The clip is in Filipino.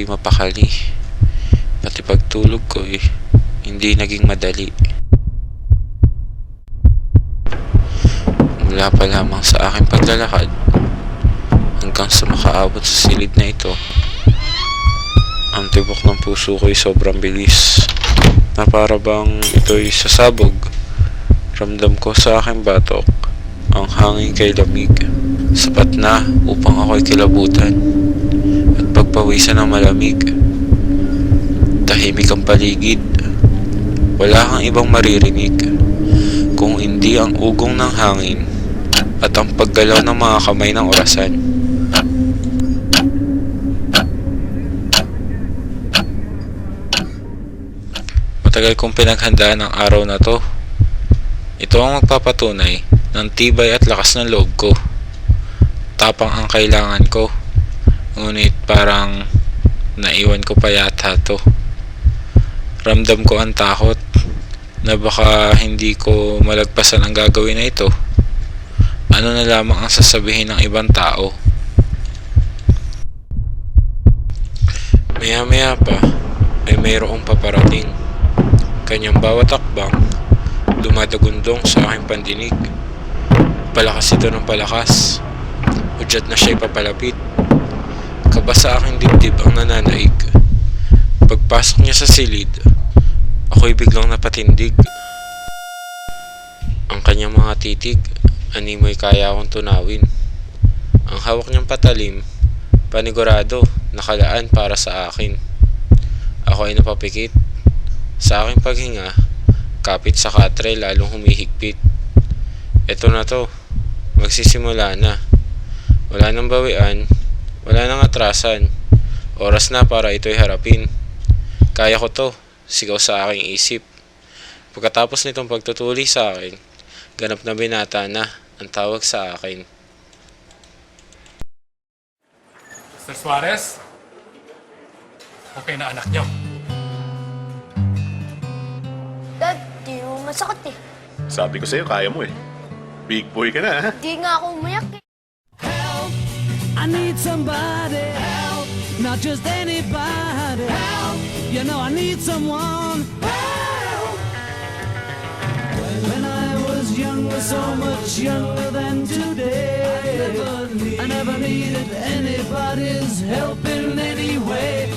hindi mapakali. Pati pagtulog ko hindi naging madali. Mula pa lamang sa aking paglalakad hanggang sa makaabot sa silid na ito, ang tibok ng puso ko'y sobrang bilis, na para bang ito'y sasabog. Ramdam ko sa aking batok ang hangin kay lamig, sapat na upang ako'y kilabutan at pagpawisan ng malamig. Tahimik ang paligid, wala kang ibang maririnig kung hindi ang ugong ng hangin at ang paggalaw ng mga kamay ng orasan. Matagal kong pinaghandaan ang araw na to. Ito ang magpapatunay ng tibay at lakas ng loob ko. Tapang ang kailangan ko, ngunit parang naiwan ko pa yata to. Ramdam ko ang takot na baka hindi ko malagpasan ang gagawin na ito. Ano na lamang ang sasabihin ng ibang tao. Maya-maya pa ay mayroong paparating. Kanyang bawat akbang dumadagundong sa aking pandinig. Palakas ito ng palakas. Udyat na siya'y papalapit. Kaba sa aking dibdib ang nananaig. Pagpasok niya sa silid, ako'y biglang napatindig. Ang kanyang mga titig, animoy kaya akong tunawin. Ang hawak niyang patalim, panigurado, nakalaan para sa akin. Ako ay napapikit. Sa aking paghinga, kapit sa katre lalong humihigpit. Eto na to, magsisimula na. Wala nang bawian, wala nang atrasan. Oras na para ito'y harapin. Kaya ko to, sigaw sa aking isip. Pagkatapos nitong pagtutuli sa akin, ganap na binata na ang tawag sa akin. Mr. Suarez, okay na anak niyo. Dad, di mo masakit eh. Sabi ko sa'yo, kaya mo eh. Big boy ka na, ha? Di nga ako umayak eh. Help! I need somebody help, not just anybody help. You know I need someone help. When I was younger, so much younger than today, I never needed anybody's help in any way.